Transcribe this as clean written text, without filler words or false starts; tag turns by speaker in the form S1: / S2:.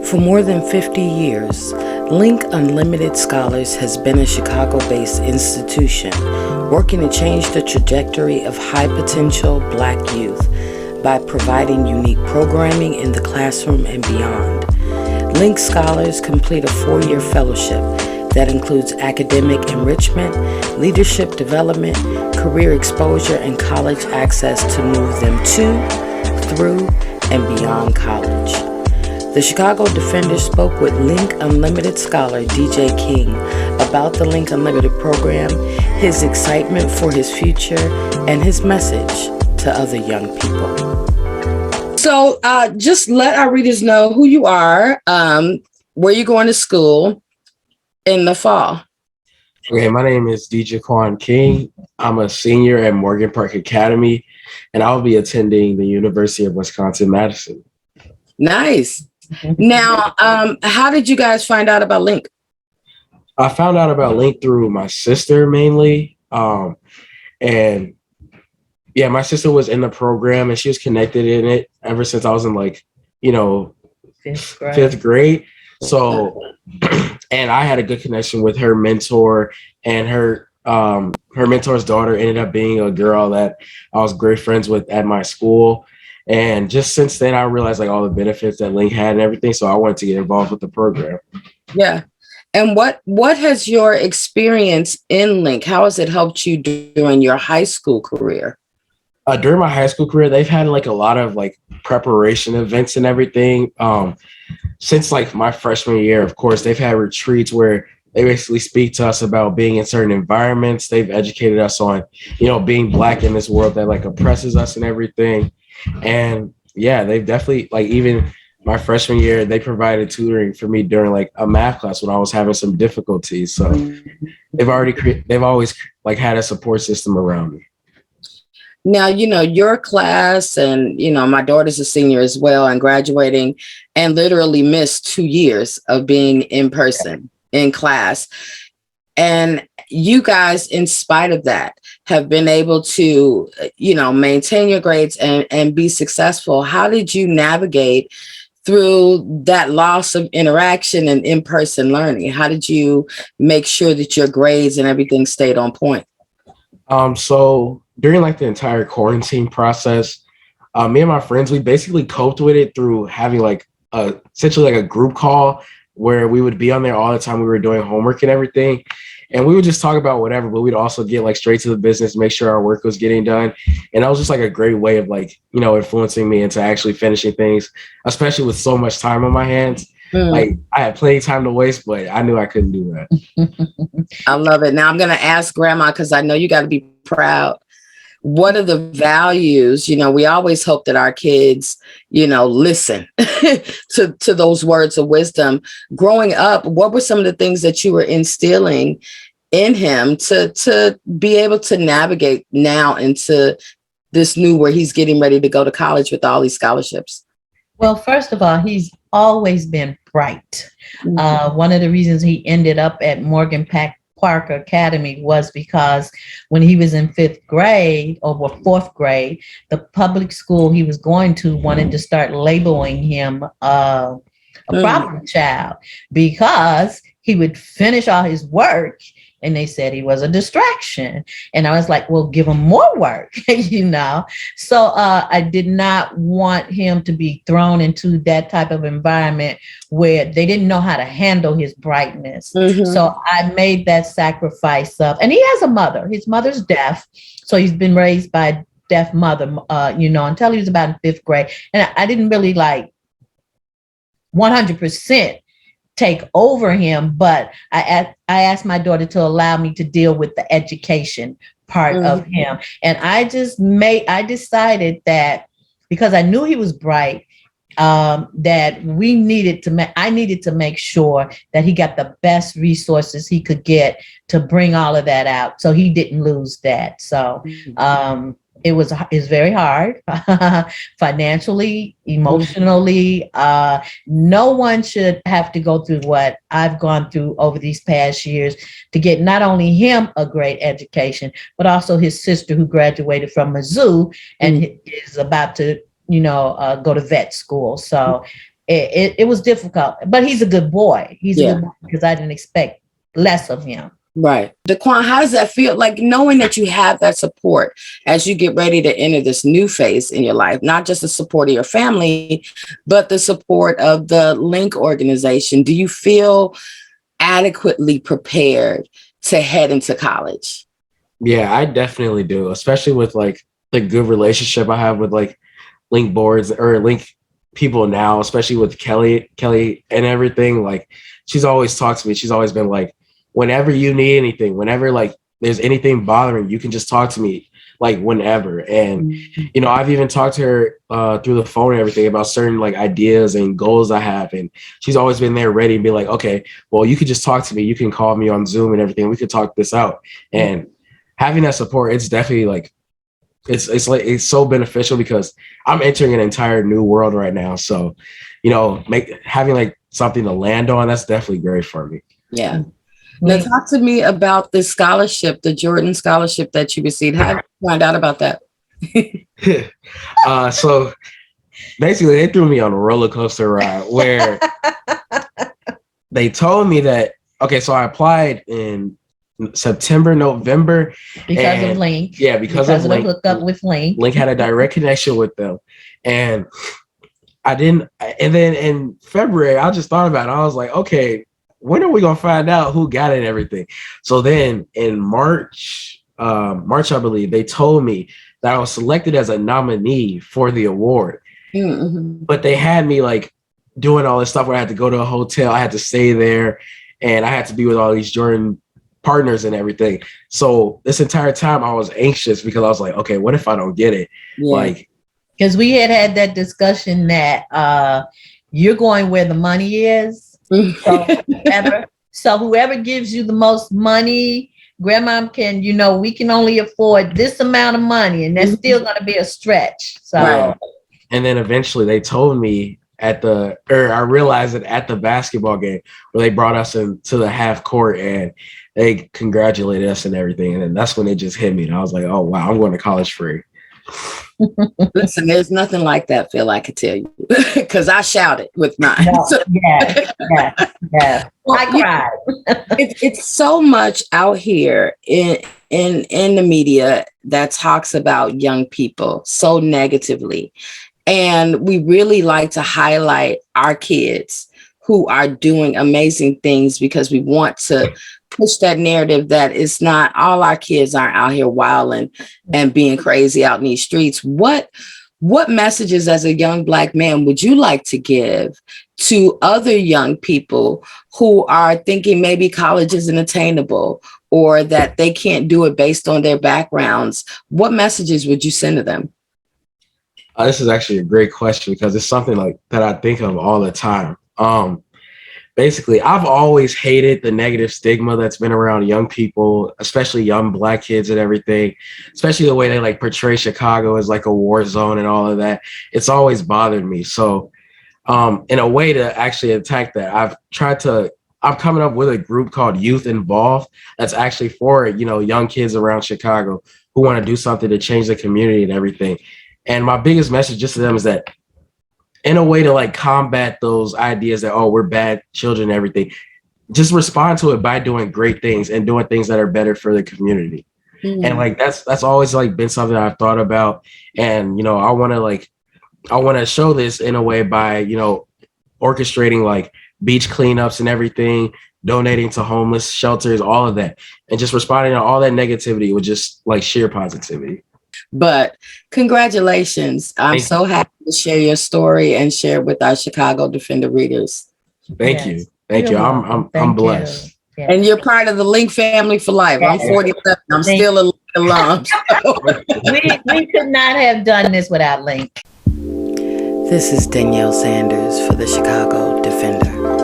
S1: For more than 50 years, Link Unlimited Scholars has been a Chicago-based institution working to change the trajectory of high-potential Black youth by providing unique programming in the classroom and beyond. Link Scholars complete a 4-year fellowship that includes academic enrichment, leadership development, career exposure, and college access to move them to, through, and beyond college. The Chicago Defender spoke with Link Unlimited scholar DJ King about the Link Unlimited program, his excitement for his future, and his message to other young people. So just let our readers know who you are, where you're going to school in the fall.
S2: Okay, my name is DJ King. I'm a senior at Morgan Park Academy, and I'll be attending the University of Wisconsin-Madison.
S1: Nice. Now, how did you guys find out about Link?
S2: I found out about Link through my sister mainly. And yeah, my sister was in the program and she was connected in it ever since I was in fifth grade. So, and I had a good connection with her mentor, and her mentor's daughter ended up being a girl that I was great friends with at my school. And just since then, I realized all the benefits that Link had and everything. So I wanted to get involved with the program.
S1: Yeah. And what has your experience in Link? How has it helped you during your high school career?
S2: During my high school career, they've had a lot of preparation events and everything. Since my freshman year, of course, they've had retreats where they basically speak to us about being in certain environments. They've educated us on, being Black in this world that oppresses us and everything. And yeah, they've definitely even my freshman year, they provided tutoring for me during a math class when I was having some difficulties. So they've always had a support system around me.
S1: Now, your class and, my daughter's a senior as well and graduating, and literally missed 2 years of being in person in class. And you guys, in spite of that, have been able to, maintain your grades and be successful. How did you navigate through that loss of interaction and in-person learning? How did you make sure that your grades and everything stayed on point?
S2: So during the entire quarantine process, me and my friends, we basically coped with it through having essentially a group call where we would be on there all the time. We were doing homework and everything. And we would just talk about whatever, but we'd also get straight to the business, make sure our work was getting done. And that was just a great way of influencing me into actually finishing things, especially with so much time on my hands. I had plenty of time to waste, but I knew I couldn't do that.
S1: I love it. Now I'm going to ask Grandma, because I know you got to be proud. What are the values? We always hope that our kids, listen to those words of wisdom. Growing up, what were some of the things that you were instilling in him to be able to navigate now into this new where he's getting ready to go to college with all these scholarships?
S3: Well, first of all, he's always been bright. One of the reasons he ended up at Morgan Park Academy was because when he was in 5th grade or 4th grade, the public school he was going to wanted to start labeling him a problem child because he would finish all his work and they said he was a distraction. And I was like, well, give him more work, So I did not want him to be thrown into that type of environment where they didn't know how to handle his brightness. So I made that sacrifice and he has a mother. His mother's deaf. So he's been raised by a deaf mother, until he was about in 5th grade. And I didn't really 100% take over him, but I asked my daughter to allow me to deal with the education part of him. And I decided that because I knew he was bright, that I needed to make sure that he got the best resources he could get to bring all of that out. So he didn't lose that. So, it's very hard financially, emotionally. No one should have to go through what I've gone through over these past years to get not only him a great education, but also his sister who graduated from Mizzou and is about to, go to vet school. So it was difficult. But he's a good boy. He's a good boy because I didn't expect less of him.
S1: Right. Daquan, how does that feel? Like knowing that you have that support as you get ready to enter this new phase in your life, not just the support of your family, but the support of the Link organization. Do you feel adequately prepared to head into college?
S2: Yeah, I definitely do, especially with like the good relationship I have with like Link boards or Link people now, especially with Kelly and everything. Like she's always talked to me. She's always been like, whenever you need anything, whenever like there's anything bothering, you can just talk to me like whenever. And, you know, I've even talked to her through the phone and everything about certain like ideas and goals I have. And she's always been there ready to be like, okay, well, you could just talk to me. You can call me on Zoom and everything. We could talk this out. And having that support, it's definitely like, it's so beneficial because I'm entering an entire new world right now. So, you know, having like something to land on, that's definitely great for me.
S1: Yeah. Now talk to me about the scholarship, the Jordan scholarship that you received. How did you find out about that?
S2: So basically they threw me on a roller coaster ride where they told me that, okay, so I applied in September, November.
S3: Because of Link.
S2: Yeah, because of Link.
S3: The hookup with Link.
S2: Link had a direct connection with them. And I didn't, and then in February, I just thought about it. I was like, okay, when are we gonna find out who got it and everything? So then in March, I believe, they told me that I was selected as a nominee for the award. Mm-hmm. But they had me like doing all this stuff where I had to go to a hotel, I had to stay there, and I had to be with all these Jordan partners and everything. So this entire time I was anxious because I was like, okay, what if I don't get it? Yeah. Like,
S3: because we had that discussion that you're going where the money is. So whoever gives you the most money, grandma can, you know, we can only afford this amount of money, and that's still going to be a stretch. So, right.
S2: And then eventually they told me I realized it at the basketball game where they brought us into the half court and they congratulated us and everything. And then that's when it just hit me. And I was like, oh, wow, I'm going to college free.
S1: Listen, there's nothing like that, Phil, I could tell you, because I shouted with mine.
S3: No, yeah. Well, I cried.
S1: It's so much out here in the media that talks about young people so negatively. And we really like to highlight our kids who are doing amazing things because we want to push that narrative that it's not all our kids aren't out here wilding and being crazy out in these streets. What messages as a young Black man would you like to give to other young people who are thinking maybe college isn't attainable or that they can't do it based on their backgrounds? What messages would you send to them?
S2: This is actually a great question because it's something like that I think of all the time. Basically, I've always hated the negative stigma that's been around young people, especially young Black kids and everything, especially the way they like portray Chicago as like a war zone and all of that. It's always bothered me. So in a way to actually attack that, I'm coming up with a group called Youth Involved that's actually for, you know, young kids around Chicago who want to do something to change the community and everything. And my biggest message just to them is that in a way to like combat those ideas that, oh, we're bad children and everything, just respond to it by doing great things and doing things that are better for the community. Mm-hmm. And like, that's always like been something I've thought about. And, you know, I want to show this in a way by, you know, orchestrating like beach cleanups and everything, donating to homeless shelters, all of that, and just responding to all that negativity with just like sheer positivity.
S1: But congratulations. I'm so happy to share your story and share with our Chicago Defender readers.
S2: Thank you. Thank you. I'm blessed.
S3: You.
S1: And you're part of the Link family for life. I'm 47. I'm still a Link alum.
S3: we could not have done this without Link.
S1: This is Danielle Sanders for the Chicago Defender.